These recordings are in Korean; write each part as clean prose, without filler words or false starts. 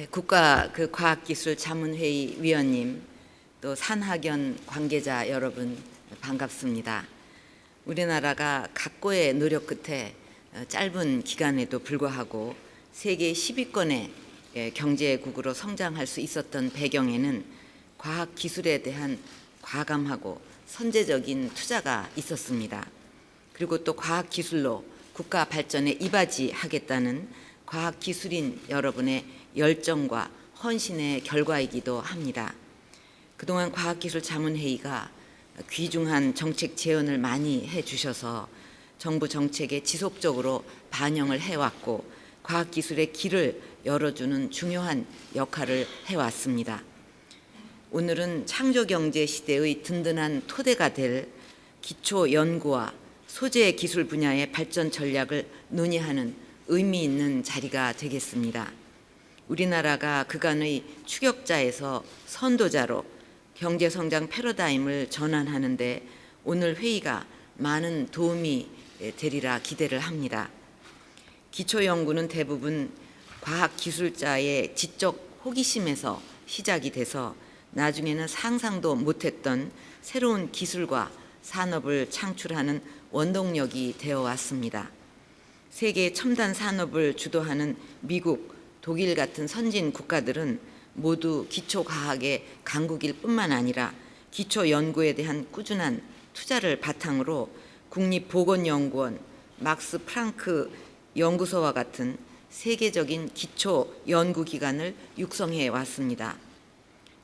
국가 과학기술자문회의 위원님, 또 산학연 관계자 여러분 반갑습니다. 우리나라가 각고의 노력 끝에 짧은 기간에도 불구하고 세계 10위권의 경제국으로 성장할 수 있었던 배경에는 과학기술에 대한 과감하고 선제적인 투자가 있었습니다. 그리고 또 과학기술로 국가 발전에 이바지하겠다는 과학기술인 여러분의 열정과 헌신의 결과이기도 합니다. 그동안 과학기술자문회의가 귀중한 정책 제언을 많이 해주셔서 정부 정책에 지속적으로 반영을 해왔고 과학기술의 길을 열어주는 중요한 역할을 해왔습니다. 오늘은 창조경제 시대의 든든한 토대가 될 기초연구와 소재기술 분야의 발전 전략을 논의하는 의미 있는 자리가 되겠습니다. 우리나라가 그간의 추격자에서 선도자로 경제성장 패러다임을 전환하는 데 오늘 회의가 많은 도움이 되리라 기대를 합니다. 기초연구는 대부분 과학기술자의 지적 호기심에서 시작이 돼서 나중에는 상상도 못했던 새로운 기술과 산업을 창출하는 원동력이 되어 왔습니다. 세계 첨단 산업을 주도하는 미국, 독일 같은 선진 국가들은 모두 기초과학의 강국일 뿐만 아니라 기초연구에 대한 꾸준한 투자를 바탕으로 국립보건연구원, 막스 프랑크 연구소와 같은 세계적인 기초연구기관을 육성해 왔습니다.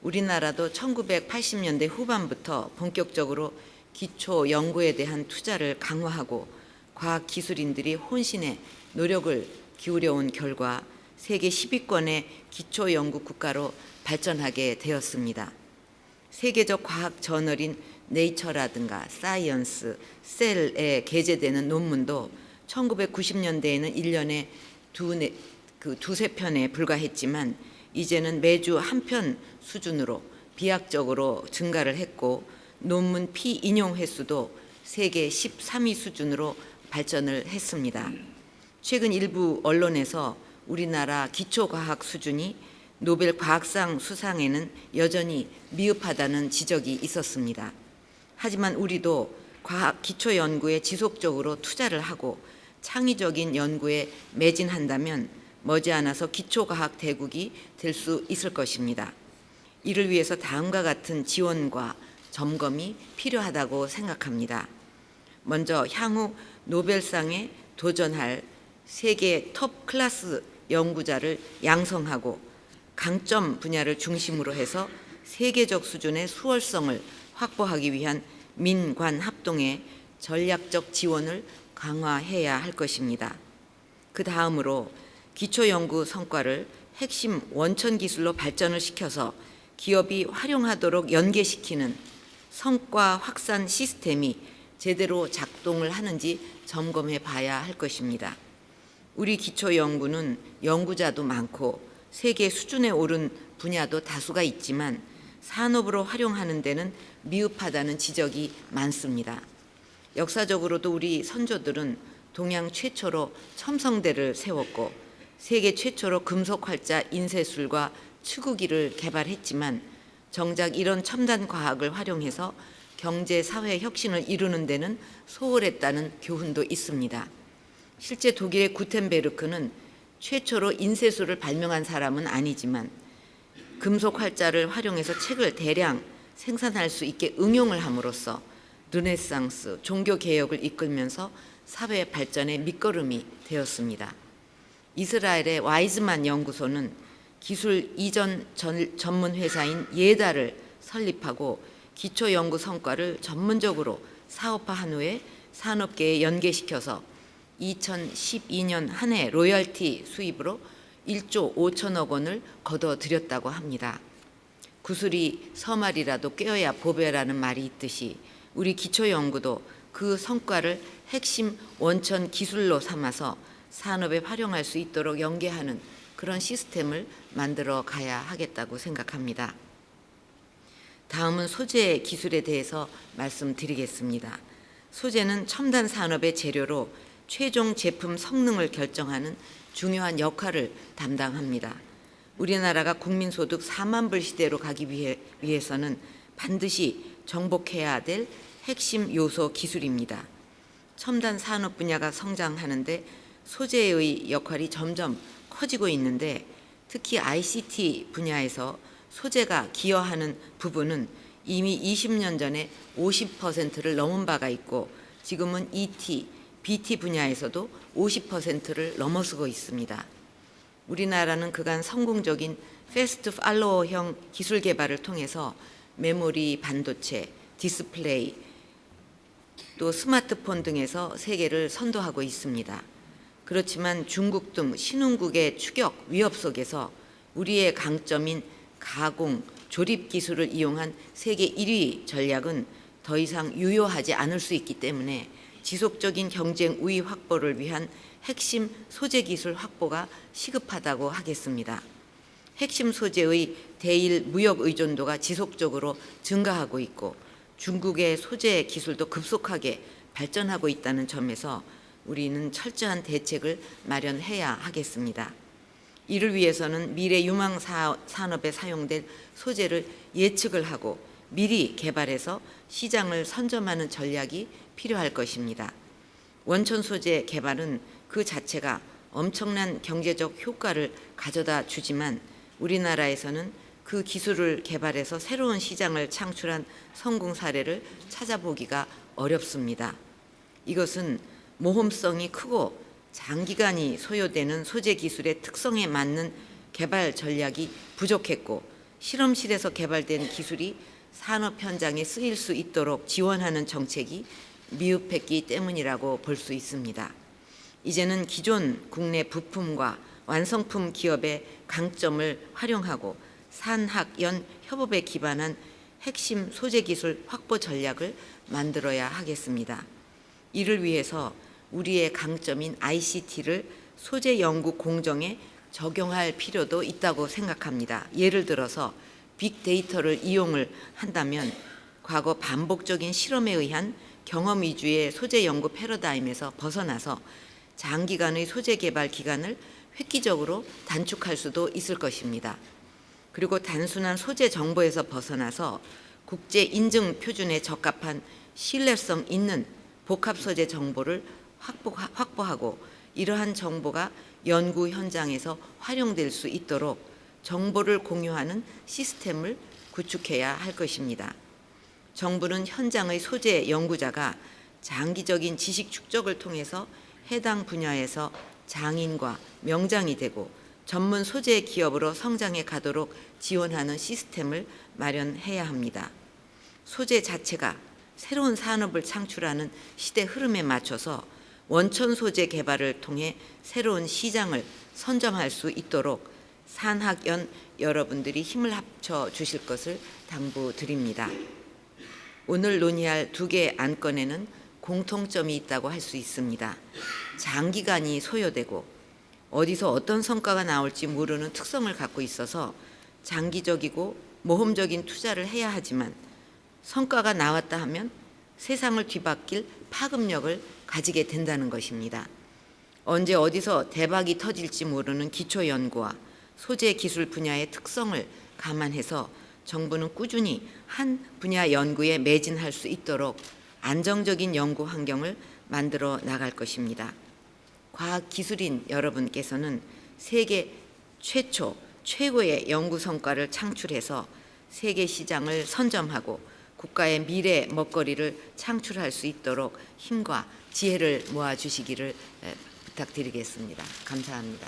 우리나라도 1980년대 후반부터 본격적으로 기초연구에 대한 투자를 강화하고 과학기술인들이 혼신의 노력을 기울여온 결과 세계 10위권의 기초연구 국가로 발전하게 되었습니다. 세계적 과학 저널인 네이처라든가 사이언스, 셀에 게재되는 논문도 1990년대에는 1년에 두세 편에 불과했지만 이제는 매주 한 편 수준으로 비약적으로 증가를 했고 논문 피인용 횟수도 세계 13위 수준으로 발전을 했습니다. 최근 일부 언론에서 우리나라 기초과학 수준이 노벨 과학상 수상에는 여전히 미흡하다는 지적이 있었습니다. 하지만 우리도 과학 기초연구에 지속적으로 투자를 하고 창의적인 연구에 매진한다면 머지않아서 기초과학 대국이 될 수 있을 것입니다. 이를 위해서 다음과 같은 지원과 점검이 필요하다고 생각합니다. 먼저 향후 노벨상에 도전할 세계 톱 클래스 연구자를 양성하고 강점 분야를 중심으로 해서 세계적 수준의 수월성을 확보하기 위한 민관 합동의 전략적 지원을 강화해야 할 것입니다. 그 다음으로 기초연구 성과를 핵심 원천 기술로 발전을 시켜서 기업이 활용하도록 연계시키는 성과 확산 시스템이 제대로 작동을 하는지 점검해 봐야 할 것입니다. 우리 기초연구는 연구자도 많고 세계 수준에 오른 분야도 다수가 있지만 산업으로 활용하는 데는 미흡하다는 지적이 많습니다. 역사적으로도 우리 선조들은 동양 최초로 첨성대를 세웠고 세계 최초로 금속활자 인쇄술과 추구기를 개발했지만 정작 이런 첨단 과학을 활용해서 경제, 사회 혁신을 이루는 데는 소홀했다는 교훈도 있습니다. 실제 독일의 구텐베르크는 최초로 인쇄술을 발명한 사람은 아니지만 금속 활자를 활용해서 책을 대량 생산할 수 있게 응용을 함으로써 르네상스, 종교개혁을 이끌면서 사회 발전의 밑거름이 되었습니다. 이스라엘의 와이즈만 연구소는 기술 이전 전문 회사인 예다를 설립하고 기초연구 성과를 전문적으로 사업화한 후에 산업계에 연계시켜서 2012년 한 해 로열티 수입으로 1조 5천억 원을 거둬들였다고 합니다. 구슬이 서말이라도 꿰어야 보배라는 말이 있듯이 우리 기초연구도 그 성과를 핵심 원천 기술로 삼아서 산업에 활용할 수 있도록 연계하는 그런 시스템을 만들어 가야 하겠다고 생각합니다. 다음은 소재 기술에 대해서 말씀드리겠습니다. 소재는 첨단 산업의 재료로 최종 제품 성능을 결정하는 중요한 역할을 담당합니다. 우리나라가 국민소득 4만 불 시대로 가기 위해서는 반드시 정복해야 될 핵심 요소 기술입니다. 첨단 산업 분야가 성장하는데 소재의 역할이 점점 커지고 있는데 특히 ICT 분야에서 소재가 기여하는 부분은 이미 20년 전에 50%를 넘은 바가 있고 지금은 ET, BT 분야에서도 50%를 넘어서고 있습니다. 우리나라는 그간 성공적인 패스트 팔로워형 기술 개발을 통해서 메모리, 반도체, 디스플레이, 또 스마트폰 등에서 세계를 선도하고 있습니다. 그렇지만 중국 등 신흥국의 추격, 위협 속에서 우리의 강점인 가공, 조립 기술을 이용한 세계 1위 전략은 더 이상 유효하지 않을 수 있기 때문에 지속적인 경쟁 우위 확보를 위한 핵심 소재 기술 확보가 시급하다고 하겠습니다. 핵심 소재의 대일 무역 의존도가 지속적으로 증가하고 있고 중국의 소재 기술도 급속하게 발전하고 있다는 점에서 우리는 철저한 대책을 마련해야 하겠습니다. 이를 위해서는 미래 유망 산업에 사용될 소재를 예측을 하고 미리 개발해서 시장을 선점하는 전략이 필요할 것입니다. 원천 소재 개발은 그 자체가 엄청난 경제적 효과를 가져다 주지만 우리나라에서는 그 기술을 개발해서 새로운 시장을 창출한 성공 사례를 찾아보기가 어렵습니다. 이것은 모험성이 크고 장기간이 소요되는 소재 기술의 특성에 맞는 개발 전략이 부족했고 실험실에서 개발된 기술이 산업 현장에 쓰일 수 있도록 지원하는 정책이 미흡했기 때문이라고 볼 수 있습니다. 이제는 기존 국내 부품과 완성품 기업의 강점을 활용하고 산학연 협업에 기반한 핵심 소재 기술 확보 전략을 만들어야 하겠습니다. 이를 위해서 우리의 강점인 ICT를 소재 연구 공정에 적용할 필요도 있다고 생각합니다. 예를 들어서 빅데이터를 이용을 한다면 과거 반복적인 실험에 의한 경험 위주의 소재 연구 패러다임에서 벗어나서 장기간의 소재 개발 기간을 획기적으로 단축할 수도 있을 것입니다. 그리고 단순한 소재 정보에서 벗어나서 국제 인증 표준에 적합한 신뢰성 있는 복합 소재 정보를 확보하고 이러한 정보가 연구 현장에서 활용될 수 있도록 정보를 공유하는 시스템을 구축해야 할 것입니다. 정부는 현장의 소재 연구자가 장기적인 지식 축적을 통해서 해당 분야에서 장인과 명장이 되고 전문 소재 기업으로 성장해 가도록 지원하는 시스템을 마련해야 합니다. 소재 자체가 새로운 산업을 창출하는 시대 흐름에 맞춰서 원천 소재 개발을 통해 새로운 시장을 선점할 수 있도록 산학연 여러분들이 힘을 합쳐 주실 것을 당부드립니다. 오늘 논의할 두 개 안건에는 공통점이 있다고 할 수 있습니다. 장기간이 소요되고 어디서 어떤 성과가 나올지 모르는 특성을 갖고 있어서 장기적이고 모험적인 투자를 해야 하지만 성과가 나왔다 하면 세상을 뒤바뀔 파급력을 가지게 된다는 것입니다. 언제 어디서 대박이 터질지 모르는 기초 연구와 소재 기술 분야의 특성을 감안해서 정부는 꾸준히 한 분야 연구에 매진할 수 있도록 안정적인 연구 환경을 만들어 나갈 것입니다. 과학기술인 여러분께서는 세계 최초, 최고의 연구 성과를 창출해서 세계 시장을 선점하고 국가의 미래 먹거리를 창출할 수 있도록 힘과 지혜를 모아주시기를 부탁드리겠습니다. 감사합니다.